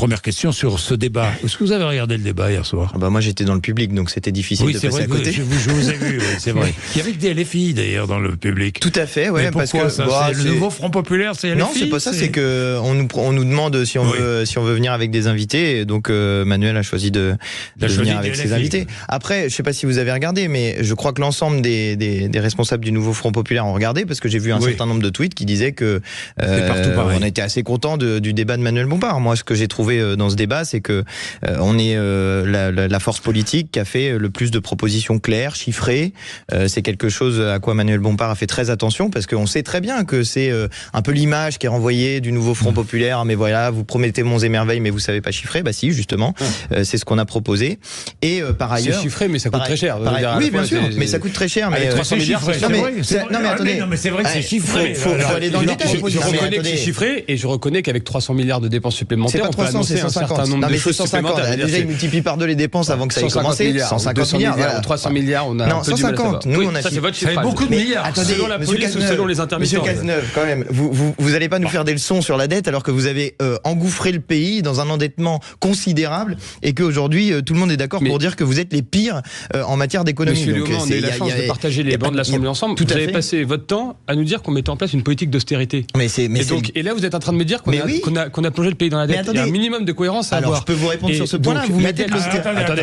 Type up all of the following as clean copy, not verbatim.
première question sur ce débat. Est-ce que vous avez regardé le débat hier soir ? Moi j'étais dans le public, donc c'était difficile de passer à côté. Je vous ai vu, oui, c'est vrai. Il y avait des LFI d'ailleurs dans le public. Tout à fait, ouais. Mais parce pourquoi que ça, c'est le nouveau Front Populaire, c'est LFI ? Non, c'est pas ça, c'est que on nous demande si on veut venir avec des invités, et donc Manuel a choisi de venir avec ses invités. Après, je sais pas si vous avez regardé, mais je crois que l'ensemble des responsables du nouveau Front Populaire ont regardé, parce que j'ai vu un certain nombre de tweets qui disaient que on était assez content du débat de Manuel Bompard. Moi, ce que j'ai trouvé dans ce débat, c'est que on est la force politique qui a fait le plus de propositions claires, chiffrées. C'est quelque chose à quoi Manuel Bompard a fait très attention, parce qu'on sait très bien que c'est un peu l'image qui est renvoyée du nouveau Front Populaire. Mais voilà, vous promettez monts et merveilles, mais vous savez pas chiffrer. Bah si, justement, c'est ce qu'on a proposé. Et par ailleurs, c'est chiffré, mais ça coûte très cher. Oui, bien sûr, mais ça coûte très cher. Mais 300 milliards, non mais attendez, mais c'est vrai que c'est chiffré. Faut aller dans le détail. Je reconnais que c'est chiffré, et je reconnais qu'avec 300 milliards de dépenses supplémentaires, on peut annoncer un certain nombre de choses supplémentaires. Déjà, il multiplie par 2 les dépenses avant que ça ait commencé. 150 milliards, 300 milliards, on a un peu du mal à savoir. Nous, on a ça, c'est votre chiffrage. Ça fait beaucoup de milliards. Selon la police ou selon les intermittents. Monsieur Cazeneuve, quand même, vous allez pas nous faire des leçons sur la dette alors que vous avez engouffré le pays dans un endettement considérable, et qu'aujourd'hui tout le monde est d'accord pour dire que vous êtes les pires en matière d'économie. Monsieur Léaumont, on a eu la chance de partager les bancs de l'Assemblée ensemble. Vous avez passé votre temps à nous dire qu'on mettait en place une politique d'austérité. Et là, vous êtes en train de me dire qu'on a plongé le pays dans la dette. Il y a un minimum de cohérence à avoir. Alors, je peux vous répondre sur ce point-là. Vous mettez de l'austérité. Attendez,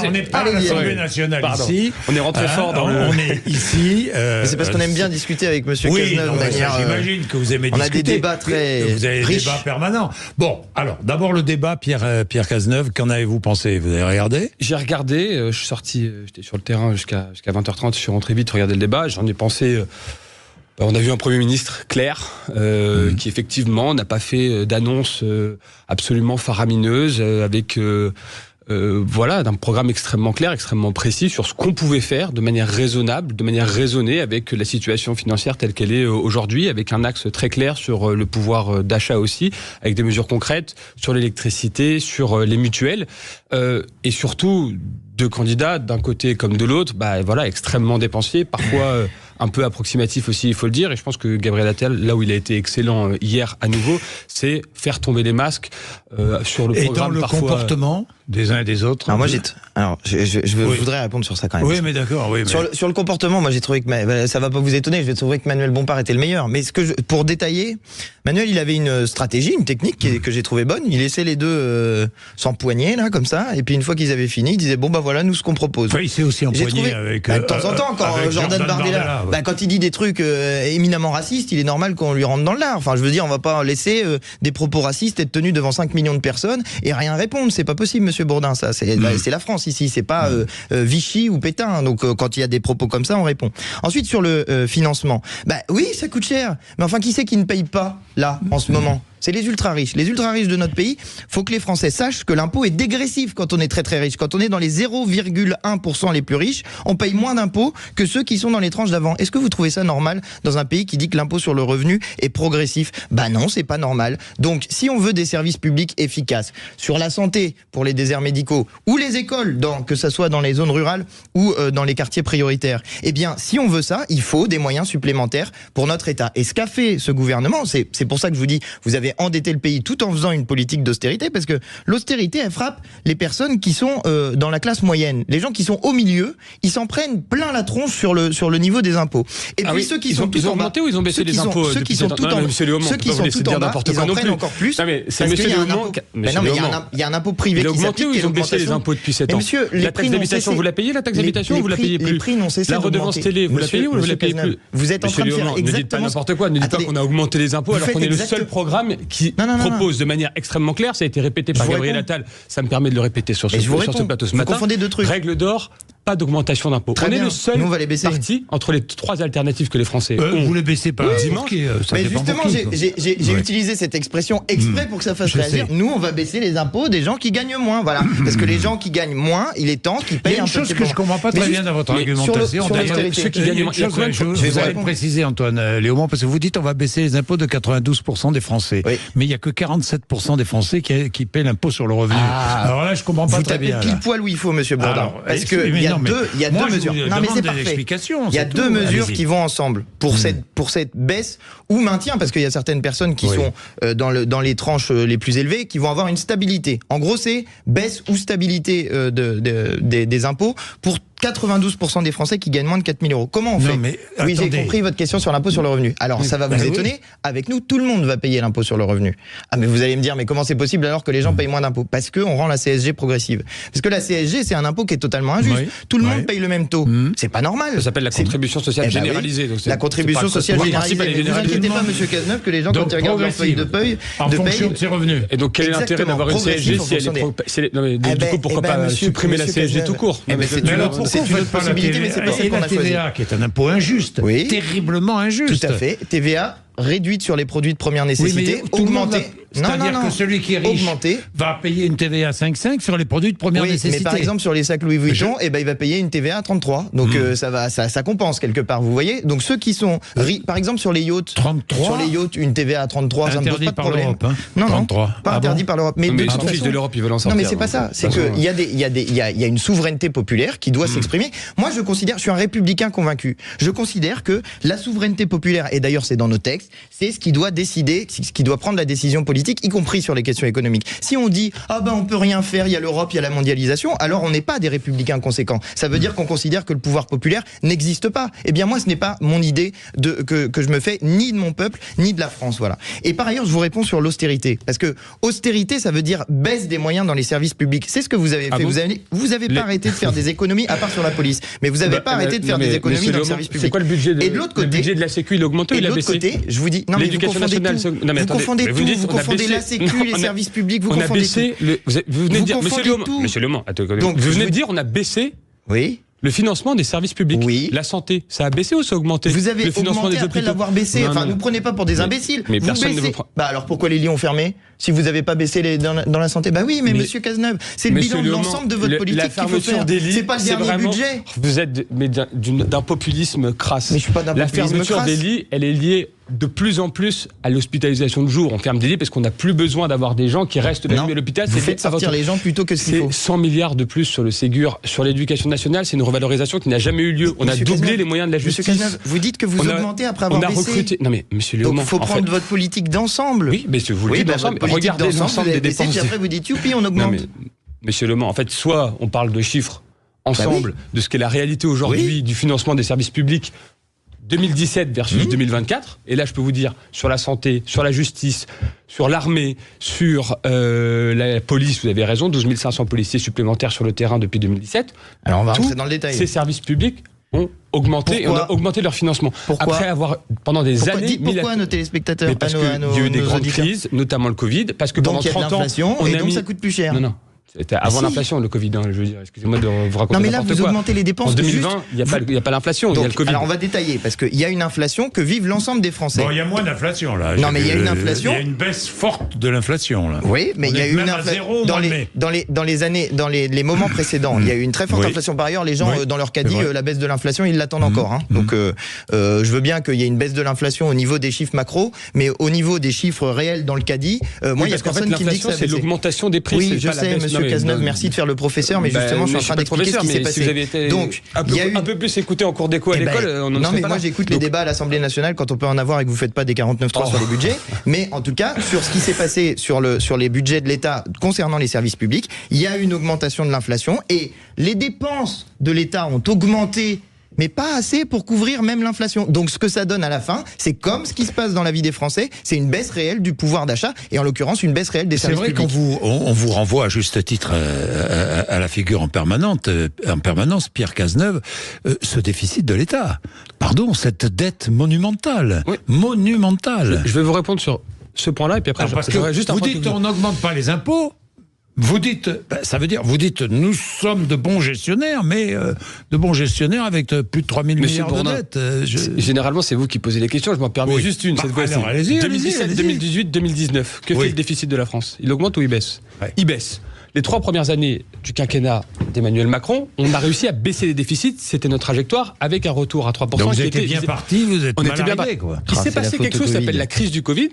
on n'est pas à l'Assemblée nationale ici. On est rentré fort dans le... On est ici... C'est parce qu'on aime bien discuter avec Monsieur Cazeneuve. J'imagine que vous aimez discuter. On a des débats très riches. Vous avez des débats permanents. Bon, alors, d'abord le débat, Pierre Cazeneuve, qu'en avez-vous pensé ? Vous avez regardé ? J'ai regardé, je suis sorti, j'étais sur le terrain jusqu'à 20h30, je suis rentré vite regarder le débat, j'en ai pensé... On a vu un Premier ministre clair, qui effectivement n'a pas fait d'annonce absolument faramineuse, avec... d'un programme extrêmement clair, extrêmement précis sur ce qu'on pouvait faire de manière raisonnable, de manière raisonnée avec la situation financière telle qu'elle est aujourd'hui, avec un axe très clair sur le pouvoir d'achat aussi, avec des mesures concrètes sur l'électricité, sur les mutuelles, et surtout deux candidats d'un côté comme de l'autre, extrêmement dépensiers, parfois un peu approximatif aussi, il faut le dire. Et je pense que Gabriel Attal, là où il a été excellent hier à nouveau, c'est faire tomber les masques sur le programme. Et dans le comportement des uns et des autres. Je voudrais répondre sur ça quand même. Oui, mais d'accord. Oui, sur le comportement, moi j'ai trouvé que ça va pas vous étonner. Je vais trouver que Manuel Bompard était le meilleur. Mais pour détailler, Manuel, il avait une stratégie, une technique que j'ai trouvé bonne. Il laissait les deux s'empoigner là comme ça, et puis une fois qu'ils avaient fini, il disait voilà nous ce qu'on propose. Il s'est aussi empoigné avec. De temps en temps, quand Jordan Bardella. Quand il dit des trucs éminemment racistes, il est normal qu'on lui rentre dans le lard. Enfin, je veux dire, on va pas laisser des propos racistes être tenus devant 5 millions de personnes et rien répondre. C'est pas possible, Monsieur Bourdin. Ça, c'est la France ici. C'est pas Vichy ou Pétain. Donc, quand il y a des propos comme ça, on répond. Ensuite, sur le financement, oui, ça coûte cher. Mais enfin, qui c'est qui ne paye pas là en ce moment ? C'est les ultra-riches. Les ultra-riches de notre pays, faut que les Français sachent que l'impôt est dégressif quand on est très très riche. Quand on est dans les 0,1% les plus riches, on paye moins d'impôts que ceux qui sont dans les tranches d'avant. Est-ce que vous trouvez ça normal dans un pays qui dit que l'impôt sur le revenu est progressif ? Non, c'est pas normal. Donc, si on veut des services publics efficaces sur la santé pour les déserts médicaux ou les écoles, que ça soit dans les zones rurales ou dans les quartiers prioritaires, si on veut ça, il faut des moyens supplémentaires pour notre État. Et ce qu'a fait ce gouvernement, c'est pour ça que je vous dis, vous avez endetter le pays tout en faisant une politique d'austérité, parce que l'austérité, elle frappe les personnes qui sont dans la classe moyenne. Les gens qui sont au milieu, ils s'en prennent plein la tronche sur le niveau des impôts. Et puis ceux qui sont tout en bas, augmenté ou ils ont baissé les impôts? Ceux qui sont tout en bas, ils en prennent encore plus. C'est Monsieur Léaumont. Mais il y a un impôt privé qui s'applique. Ou ils ont baissé les impôts depuis 7 ans? La taxe d'habitation, vous la payez, la taxe d'habitation, ou vous la payez plus? Les prix n'ont cessé d'augmenter. La redevance télé, vous la payez ou vous la payez plus? Vous êtes en train de faire exactement. Ne dites pas n'importe quoi. Ne dites pas qu'on a augmenté les impôts alors qu'on est le seul programme qui propose de manière extrêmement claire, ça a été répété par Gabriel Attal, ça me permet de le répéter sur ce plateau ce matin. Vous confondez deux trucs. Règle d'or, pas d'augmentation d'impôts. On est le seul parti entre les trois alternatives que les Français ont. Vous les baissez pas dimanche. Mais justement, j'ai utilisé cette expression exprès pour que ça fasse réagir. Nous, on va baisser les impôts des gens qui gagnent moins. Voilà. Parce que les gens qui gagnent moins, il est temps qu'ils payent un peu. Il y a une chose que je comprends pas très bien dans votre argumentation. Ceux qui gagnent moins. Je vais préciser, Antoine Léaumont, parce que vous dites on va baisser les impôts de 92% des Français. Mais il n'y a que 47% des Français qui paient l'impôt sur le revenu. Alors là, je comprends pas très bien. Vous tapez pile poil où il faut, Monsieur Bourdin. Parce que il y a il y a deux mesures. Non, mais c'est parfait. Il y a deux mesures qui vont ensemble pour cette baisse ou maintien, parce qu'il y a certaines personnes qui sont dans les tranches les plus élevées qui vont avoir une stabilité. En gros, c'est baisse ou stabilité des impôts pour 92% des Français qui gagnent moins de 4 000 euros. Comment on fait? Oui, j'ai compris votre question sur l'impôt sur le revenu. Alors, ça va vous étonner. Avec nous, tout le monde va payer l'impôt sur le revenu. Ah, mais vous allez me dire, mais comment c'est possible alors que les gens payent moins d'impôts? Parce qu'on rend la CSG progressive. Parce que la CSG, c'est un impôt qui est totalement injuste. Tout le monde paye le même taux. C'est pas normal. Ça s'appelle la contribution sociale généralisée. Donc la contribution sociale généralisée. Ne vous inquiétez pas, monsieur Cazeneuve, que les gens, quand ils regardent leur feuille de paye, en fonction de ses revenus. Et donc, quel est l'intérêt d'avoir une CSG si elle est... Du coup, pourquoi pas supprimer la CSG tout court? C'est une autre possibilité. Mais c'est pas celle qu'on a choisi. TVA, qui est un impôt injuste, terriblement injuste. Tout à fait. TVA réduite sur les produits de première nécessité, augmentée. C'est-à-dire que celui qui est riche va payer une TVA 5,5 sur les produits de première nécessité. Mais par exemple, sur les sacs Louis Vuitton, il va payer une TVA 33. Donc ça compense quelque part, vous voyez. Donc ceux qui sont par exemple sur les yachts, 33 sur les yachts, une TVA à 33, ça ne pose pas de problème. Non, 33. Pas interdit par l'Europe. Mais les fiches de l'Europe, ils veulent en sortir. Non, mais c'est pas ça. C'est qu'il y a une souveraineté populaire qui doit s'exprimer. Moi, je suis un républicain convaincu. Je considère que la souveraineté populaire, et d'ailleurs c'est dans nos textes, c'est ce qui doit décider, ce qui doit prendre la décision politique, y compris sur les questions économiques. Si on dit on peut rien faire, il y a l'Europe, il y a la mondialisation, alors on n'est pas des républicains conséquents. Ça veut dire qu'on considère que le pouvoir populaire n'existe pas. Eh bien moi, ce n'est pas mon idée que je me fais, ni de mon peuple, ni de la France, voilà. Et par ailleurs, je vous réponds sur l'austérité, parce que austérité, ça veut dire baisse des moyens dans les services publics. C'est ce que vous avez fait. Vous avez pas arrêté de faire des économies, à part sur la police, mais vous n'avez pas arrêté de faire des économies dans le service public. C'est quoi le budget et de l'autre côté, le budget de la Sécu, il augmente ou il a baissé? Et de l'autre côté, je vous dis, non mais vous confondez tout. Vous confondez tout. Vous confondez la Sécu, les services publics, vous confondez tout. Vous venez de dire, monsieur Le Mans, vous venez de dire, on a baissé. Oui. Le financement des services publics, la santé, ça a baissé ou ça a augmenté? Vous avez augmenté après l'avoir baissé. Enfin, ne nous prenez pas pour des imbéciles. Mais personne ne vous prend. Alors pourquoi les lits ont fermé si vous n'avez pas baissé dans la santé? Bah oui, mais monsieur Cazeneuve, c'est le bilan de l'ensemble de votre politique qu'il faut faire. C'est pas le dernier budget. Vous êtes d'un populisme crasse. Mais je suis pas d'un populisme crasse. La fermeture des lits, elle est liée de plus en plus à l'hospitalisation de jour. On ferme des lits parce qu'on n'a plus besoin d'avoir des gens qui restent la nuit à l'hôpital. Vous faites sortir les gens plutôt que ce qu'il faut. C'est 100 milliards de plus sur le Ségur, sur l'éducation nationale. C'est une revalorisation qui n'a jamais eu lieu. On a doublé les moyens de la justice. Monsieur Cazeneuve, vous dites que vous augmentez après avoir baissé. Recruté. Non mais monsieur Léaumont, donc il faut prendre votre politique d'ensemble. Oui, mais vous le dites d'ensemble. Regardez l'ensemble des dépenses. Puis après vous dites youpi, on augmente. Monsieur Léaumont, en fait, soit on parle de chiffres ensemble, de ce qu'est la réalité aujourd'hui du financement des services publics 2017 versus 2024, et là je peux vous dire, sur la santé, sur la justice, sur l'armée, sur la police, vous avez raison, 12 500 policiers supplémentaires sur le terrain depuis 2017. Alors on va rentrer dans le détail. Ces services publics ont augmenté, et on a augmenté leur financement. Pourquoi? Après avoir, pendant des années... Dites pourquoi à nos téléspectateurs, parce qu'il y a eu des grandes crises, notamment le Covid, parce que pendant 30 ans... Et donc ça coûte plus cher. Non. C'était avant l'inflation, le Covid, je veux dire. Excusez-moi de vous raconter. Non, mais là, vous augmentez les dépenses. En 2020, il n'y a pas l'inflation, il y a le Covid. Alors, on va détailler, parce qu'il y a une inflation que vivent l'ensemble des Français. Bon, il y a moins d'inflation, là. Non, mais il y a une inflation. Il y a une baisse forte de l'inflation, là. Oui, mais il y a eu une inflation. Dans les années, dans les moments précédents, il y a eu une très forte inflation. Par ailleurs, les gens, dans leur caddie, la baisse de l'inflation, ils l'attendent encore. Donc, je veux bien qu'il y ait une baisse de l'inflation au niveau des chiffres macro, mais au niveau des chiffres réels dans le caddie, moi, il y a personne qui me dit que ça. C'est l'augmentation des prix. Oui, je sais, monsieur Cazeneuve, merci de faire le professeur, mais justement, je suis en train d'expliquer ce qui s'est passé. Si vous avez été un peu plus écouté en cours d'éco à l'école, on en serait pas là. Non, mais moi, j'écoute les débats à l'Assemblée nationale quand on peut en avoir et que vous faites pas des 49.3 sur les budgets. Mais en tout cas, sur ce qui s'est passé sur les budgets de l'État concernant les services publics, il y a une augmentation de l'inflation et les dépenses de l'État ont augmenté, mais pas assez pour couvrir même l'inflation. Donc ce que ça donne à la fin, c'est comme ce qui se passe dans la vie des Français, c'est une baisse réelle du pouvoir d'achat et en l'occurrence une baisse réelle des services publics. C'est vrai qu'on vous renvoie à juste titre à la figure en permanence, Pierre Cazeneuve, ce déficit de l'État. Pardon, cette dette monumentale. Oui. Monumentale. Je vais vous répondre sur ce point-là et puis après j'aurais juste vous dites on n'augmente pas les impôts. Vous dites, ça veut dire, vous dites, nous sommes de bons gestionnaires, mais de bons gestionnaires avec plus de 3 000 milliards de dettes. Généralement, c'est vous qui posez les questions. Je m'en permets juste une cette fois-ci. 2017, 2018, 2019. Que fait le déficit de la France? Il augmente ou il baisse? Il baisse. Les 3 premières années du quinquennat d'Emmanuel Macron, on a réussi à baisser les déficits. C'était notre trajectoire avec un retour à 3%. Donc vous étiez bien parti, vous êtes mal arrivé, quoi. Il s'est passé quelque chose qui s'appelle la crise du Covid.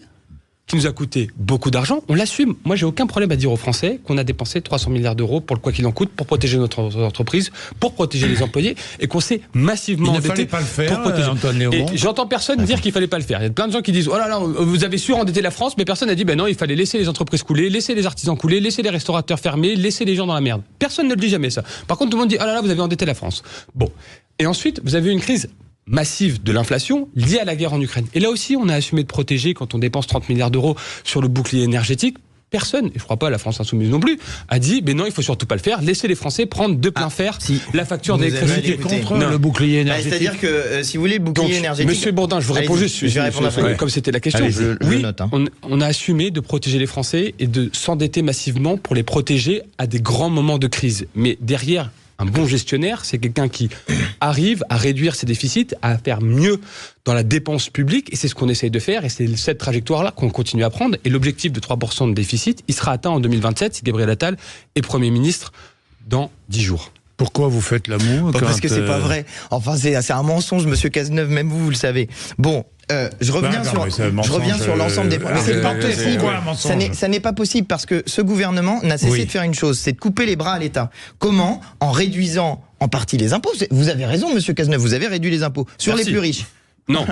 qui nous a coûté beaucoup d'argent, on l'assume. Moi, j'ai aucun problème à dire aux Français qu'on a dépensé 300 milliards d'euros pour le quoi qu'il en coûte, pour protéger notre entreprise, pour protéger les employés, et qu'on s'est massivement endetté. Il ne fallait pas le faire, pour protéger. Antoine Léaumont. Et j'entends personne dire qu'il fallait pas le faire. Il y a plein de gens qui disent, oh là là, vous avez surendetter la France, mais personne n'a dit, ben non, il fallait laisser les entreprises couler, laisser les artisans couler, laisser les restaurateurs fermer, laisser les gens dans la merde. Personne ne le dit jamais, ça. Par contre, tout le monde dit, oh là là, vous avez endetté la France. Bon. Et ensuite, vous avez une crise massive de l'inflation liée à la guerre en Ukraine. Et là aussi, on a assumé de protéger quand on dépense 30 milliards d'euros sur le bouclier énergétique. Personne, et je ne crois pas la France Insoumise non plus, a dit mais non, il faut surtout pas le faire, laissez les Français prendre de plein fer la facture d'électricité. Contre le bouclier énergétique. C'est-à-dire que si vous voulez le bouclier énergétique. Monsieur Bourdin, je vous réponds juste, je vais répondre comme c'était la question. Je note, hein. On a assumé de protéger les Français et de s'endetter massivement pour les protéger à des grands moments de crise. Mais derrière, un bon gestionnaire, c'est quelqu'un qui arrive à réduire ses déficits, à faire mieux dans la dépense publique, et c'est ce qu'on essaye de faire, et c'est cette trajectoire-là qu'on continue à prendre. Et l'objectif de 3% de déficit, il sera atteint en 2027 si Gabriel Attal est Premier ministre dans 10 jours. Pourquoi vous faites l'amour Parce que c'est pas vrai. Enfin, c'est un mensonge, monsieur Cazeneuve, même vous le savez. Bon. Je reviens sur l'ensemble des points. Mais c'est pas possible. Ça n'est pas possible parce que ce gouvernement n'a cessé de faire une chose, c'est de couper les bras à l'État. Comment ? En réduisant en partie les impôts. Vous avez raison, monsieur Cazeneuve, vous avez réduit les impôts sur les plus riches. Non,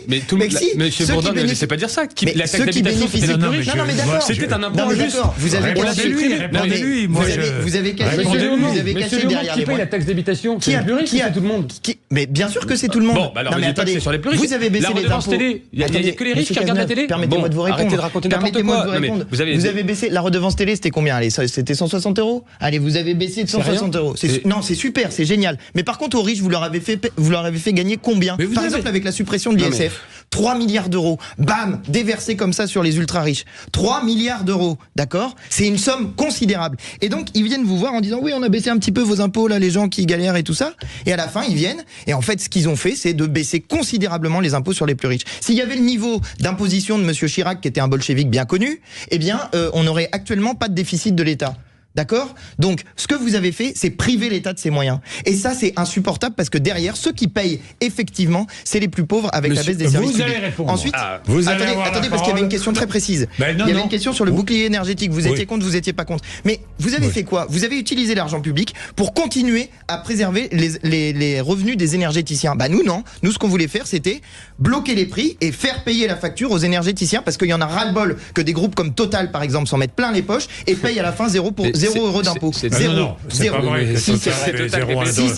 mais tout le monde. Monsieur Bourdin ne laissez pas dire ça. La taxe d'habitation, c'était non, mais d'accord. C'était un impôt injuste. Vous avez répondez-lui. Vous avez caché derrière les qui paye la taxe d'habitation. C'est les plus riches, c'est tout le monde. Mais bien sûr que c'est tout le monde. Bon, alors c'est sur les plus riches. Vous avez baissé les impôts. Il y a que les riches qui regardent la télé. Permettez-moi de vous répondre. Arrêtez de raconter n'importe quoi. Vous avez baissé la redevance télé, c'était combien ? Allez, c'était 160 €. Allez, vous avez baissé de 160 €. Non, c'est super, c'est génial. Mais par contre, aux riches, vous leur avez fait gagner combien ? Par exemple, avec la suppression de l'ISF, 3 milliards d'euros, bam, déversés comme ça sur les ultra-riches. 3 milliards d'euros, d'accord ? C'est une somme considérable. Et donc, ils viennent vous voir en disant, oui, on a baissé un petit peu vos impôts, là, les gens qui galèrent et tout ça. Et à la fin, ils viennent, et en fait, ce qu'ils ont fait, c'est de baisser considérablement les impôts sur les plus riches. S'il y avait le niveau d'imposition de monsieur Chirac, qui était un bolchevique bien connu, eh bien, on n'aurait actuellement pas de déficit de l'État. D'accord ? Donc, ce que vous avez fait, c'est priver l'État de ses moyens. Et ça, c'est insupportable parce que derrière, ceux qui payent effectivement, c'est les plus pauvres avec la baisse des services publics. Vous allez répondre. Ensuite, attendez, parce qu'il y avait une question très précise. Il y avait une question sur le bouclier énergétique. Vous étiez contre, vous étiez pas contre. Mais vous avez fait quoi ? Vous avez utilisé l'argent public pour continuer à préserver les revenus des énergéticiens. Bah nous, non. Nous, ce qu'on voulait faire, c'était bloquer les prix et faire payer la facture aux énergéticiens parce qu'il y en a ras-le-bol que des groupes comme Total, par exemple, s'en mettent plein les poches et payent à la fin 0 € d'impôt. Non, c'est pas vrai. Si, c'est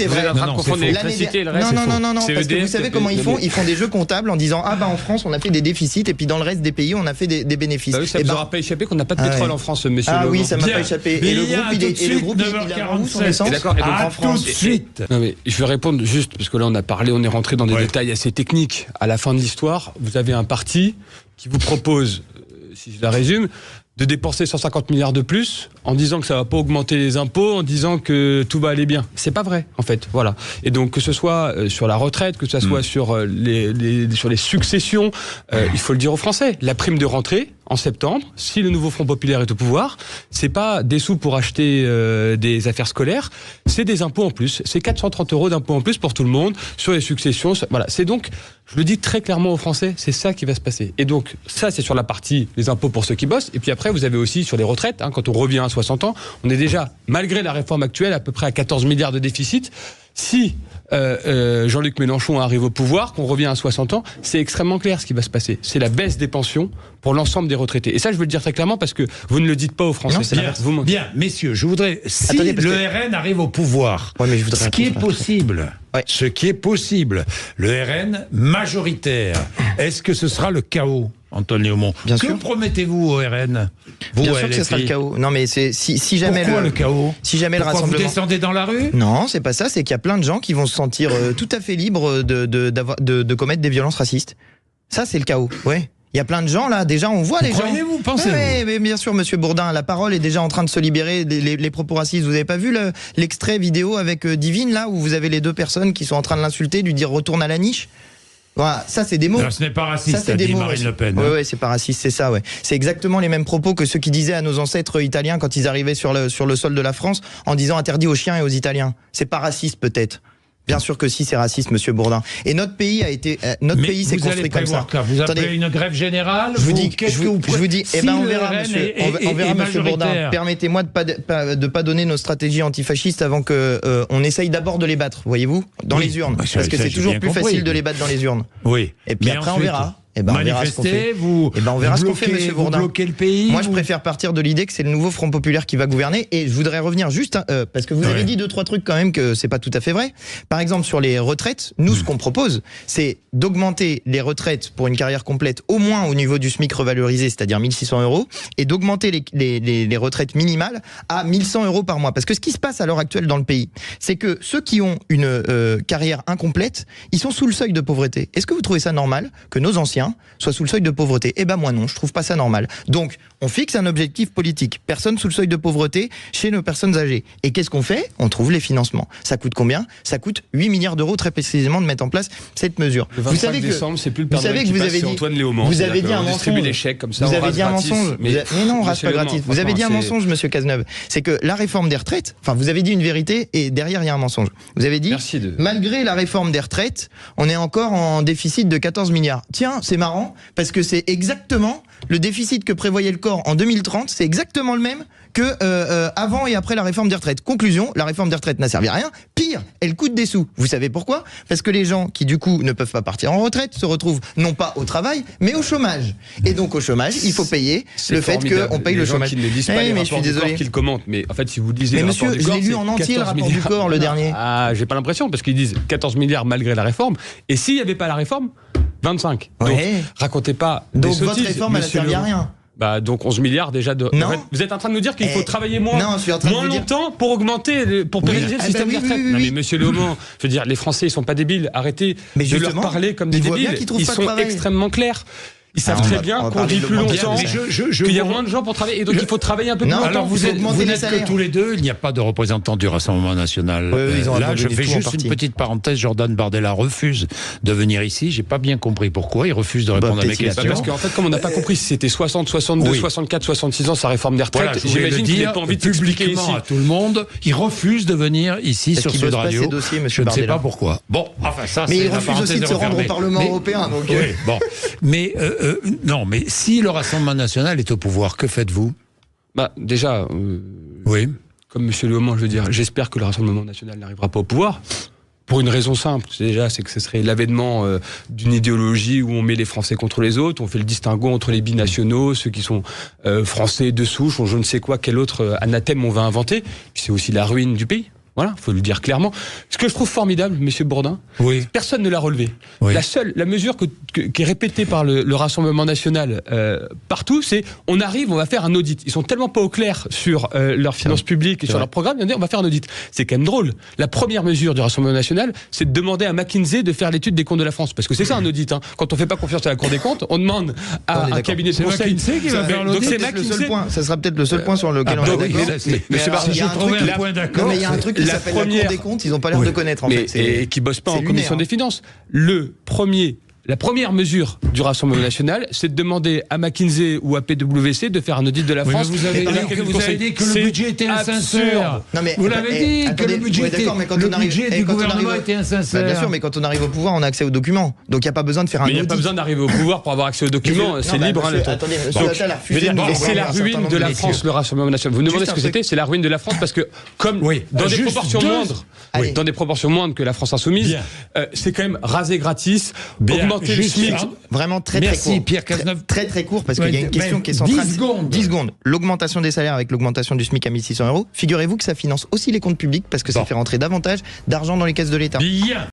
vrai. Non, parce que vous savez comment ils font ? Ils font des jeux comptables en disant ah bah en France on a fait des déficits et puis dans le reste des pays on a fait des bénéfices. Ça vous aura pas échappé qu'on n'a pas de pétrole en France, monsieur. Ah oui, ça m'a pas échappé. Et le groupe il a vendu son essence. D'accord. Et donc en France. Non mais je vais répondre juste parce que là on est rentré dans des détails assez techniques. À la fin de l'histoire, vous avez un parti qui vous propose, si je la résume, de dépenser 150 milliards de plus en disant que ça va pas augmenter les impôts, en disant que tout va aller bien. C'est pas vrai, en fait. Voilà. Et donc, que ce soit sur la retraite, que ce soit sur les successions, il faut le dire aux Français. La prime de rentrée, en septembre, si le nouveau Front Populaire est au pouvoir, c'est pas des sous pour acheter des affaires scolaires, c'est des impôts en plus. C'est 430 € d'impôts en plus pour tout le monde sur les successions. Voilà. C'est donc, je le dis très clairement aux Français, c'est ça qui va se passer. Et donc, ça, c'est sur la partie les impôts pour ceux qui bossent. Et puis après, vous avez aussi sur les retraites, quand on revient à 60 ans, on est déjà, malgré la réforme actuelle, à peu près à 14 milliards de déficit. Si Jean-Luc Mélenchon arrive au pouvoir, qu'on revient à 60 ans, c'est extrêmement clair ce qui va se passer. C'est la baisse des pensions pour l'ensemble des retraités. Et ça, je veux le dire très clairement parce que vous ne le dites pas aux Français. Bien, messieurs, je voudrais... Si le RN arrive au pouvoir, ce qui est possible, le RN majoritaire, est-ce que ce sera le chaos ? Antoine Léaumont. Que promettez-vous au RN ? Bien sûr que ce sera le chaos. Non, mais si jamais le chaos ? Si jamais le rassemblement. Vous descendez dans la rue ? Non, c'est pas ça. C'est qu'il y a plein de gens qui vont se sentir tout à fait libres de commettre des violences racistes. Ça, c'est le chaos. Ouais. Il y a plein de gens là. Déjà, on voit les gens. Croyez-vous, pensez-vous ? Oui, mais bien sûr, monsieur Bourdin. La parole est déjà en train de se libérer. Les propos racistes. Vous avez pas vu l'extrait vidéo avec Divine là où vous avez les deux personnes qui sont en train de l'insulter, de lui dire retourne à la niche. Voilà, ça c'est des mots. Alors, ce n'est pas raciste, ça dit Marine Le Pen. Oui, c'est pas raciste, c'est ça, ouais. C'est exactement les mêmes propos que ceux qui disaient à nos ancêtres italiens quand ils arrivaient sur le sol de la France en disant interdit aux chiens et aux Italiens. C'est pas raciste peut-être. Bien sûr que si, c'est raciste, monsieur Bourdin. Et notre pays a été, pays s'est construit comme ça. Vous appelez une grève générale. Je vous dis, on verra, monsieur. On verra, monsieur Bourdin. Permettez-moi de pas donner nos stratégies antifascistes avant que on essaye d'abord de les battre, voyez-vous, dans les urnes, parce que c'est toujours plus facile de les battre dans les urnes. Oui. Et puis après, on verra. On verra ce qu'on fait. On verra ce qu'on fait, monsieur Bourdin. Bloquez le pays. Moi, je préfère partir de l'idée que c'est le nouveau Front Populaire qui va gouverner. Et je voudrais revenir juste, parce que vous avez dit 2-3 trucs quand même que c'est pas tout à fait vrai. Par exemple, sur les retraites, nous, ce qu'on propose, c'est d'augmenter les retraites pour une carrière complète au moins au niveau du SMIC revalorisé, c'est-à-dire 1 600 €, et d'augmenter les retraites minimales à 1 100 € par mois. Parce que ce qui se passe à l'heure actuelle dans le pays, c'est que ceux qui ont une carrière incomplète, ils sont sous le seuil de pauvreté. Est-ce que vous trouvez ça normal que nos anciens soit sous le seuil de pauvreté? Eh ben moi non, je trouve pas ça normal. Donc on fixe un objectif politique, personne sous le seuil de pauvreté chez nos personnes âgées. Et qu'est-ce qu'on fait? On trouve les financements. Ça coûte combien? Ça coûte 8 milliards d'euros très précisément de mettre en place cette mesure. Le 25 décembre, c'est plus le Père Noël qui passe, c'est Antoine Léaumont. Vous avez dit un mensonge. Les chèques comme ça, vous avez dit un mensonge. Mais non, on rase pas gratis. Vous avez dit un mensonge, monsieur Cazeneuve. C'est que la réforme des retraites, enfin vous avez dit une vérité et derrière il y a un mensonge. Vous avez dit, malgré la réforme des retraites, on est encore en déficit de 14 milliards. Tiens, c'est marrant, parce que c'est exactement le déficit que prévoyait le corps en 2030, c'est exactement le même que avant et après la réforme des retraites. Conclusion, la réforme des retraites n'a servi à rien. Pire, elle coûte des sous. Vous savez pourquoi? Parce que les gens qui du coup ne peuvent pas partir en retraite se retrouvent non pas au travail, mais au chômage. Et donc au chômage, il faut payer le fait qu'on paye le chômage. Qui ne lisent pas les rapports du corps qu'ils commentent. Mais en fait, si vous lisez le rapport du corps, je l'ai lu en entier le rapport du corps, le dernier. Ah, j'ai pas l'impression, parce qu'ils disent 14 milliards malgré la réforme. Et s'il n'y avait pas la réforme, 25. Donc, racontez pas des sottises. Donc votre réforme, elle n'a servi à rien. Bah donc 11 milliards déjà de... Non. Vous êtes en train de nous dire qu'il faut travailler moins longtemps pour augmenter, pour pérenniser le système des retraites. Non mais monsieur Léaumont, je veux dire, les Français ils sont pas débiles, arrêtez de leur parler comme des débiles, ils sont extrêmement clairs. Ils savent très bien qu'on vit plus longtemps, qu'il y a moins de gens pour travailler, et donc il faut travailler un peu plus longtemps. Alors vous n'êtes que tous les deux, il n'y a pas de représentant du Rassemblement National. Là, je fais juste une petite parenthèse, Jordan Bardella refuse de venir ici, j'ai pas bien compris pourquoi, il refuse de répondre à mes questions. Parce qu'en fait, comme on n'a pas compris si c'était 60, 62, 64, 66 ans sa réforme des retraites, j'imagine qu'il n'a pas envie de s'expliquer ici. À tout le monde, il refuse de venir ici sur Sud Radio. Je ne sais pas pourquoi. Bon, enfin ça, mais il refuse aussi de se rendre au Parlement européen. Bon, mais non, mais si le Rassemblement National est au pouvoir, que faites-vous? Bah déjà, comme monsieur Léaumont, je veux dire, j'espère que le Rassemblement National n'arrivera pas au pouvoir. Pour une raison simple, c'est que ce serait l'avènement d'une idéologie où on met les Français contre les autres, on fait le distinguo entre les binationaux, ceux qui sont français de souche, ou je ne sais quoi, quel autre anathème on va inventer. Puis c'est aussi la ruine du pays. Voilà, faut le dire clairement. Ce que je trouve formidable, monsieur Bourdin, personne ne l'a relevé. La mesure qui est répétée par le Rassemblement National partout, c'est on va faire un audit. Ils sont tellement pas au clair sur leurs finances publiques et sur leur programme, ils vont dire on va faire un audit. C'est quand même drôle. La première mesure du Rassemblement National, c'est de demander à McKinsey de faire l'étude des comptes de la France, parce que c'est ça un audit. Hein. Quand on fait pas confiance à la Cour des comptes, on demande à un cabinet de conseil. McKinsey qui va faire l'audit. Donc c'est McKinsey. Ça sera peut-être le seul point sur lequel on est d'accord. Monsieur Barnier, je trouvais un point d'accord. Mais il y a un truc qui s'appelle la Cour des comptes, ils n'ont pas l'air de connaître en fait. Et qui bossent pas en commission des finances. La première mesure du Rassemblement National, c'est de demander à McKinsey ou à PwC de faire un audit de la France. Vous avez dit que le budget était insincère. Vous l'avez dit que le budget du gouvernement était insincère. Bien sûr, mais quand on arrive au pouvoir, on a accès aux documents. Donc il n'y a pas besoin de faire un audit. Il n'y a pas besoin d'arriver au pouvoir pour avoir accès aux documents. C'est libre. Attendez, monsieur Attal a refusé de nous voir. C'est la ruine de la France, le Rassemblement National. Vous nous demandez ce que c'était? C'est la ruine de la France parce que, comme dans des proportions moindres, dans des proportions moindres que la France insoumise, c'est quand même raser gratis, augmenter le SMIC. Vraiment très court. Merci Pierre Cazeneuve. Très court parce qu'il y a une question qui est centrale. 10 secondes. L'augmentation des salaires avec l'augmentation du SMIC à 1 600 €. Figurez-vous que ça finance aussi les comptes publics parce que ça fait rentrer davantage d'argent dans les caisses de l'État.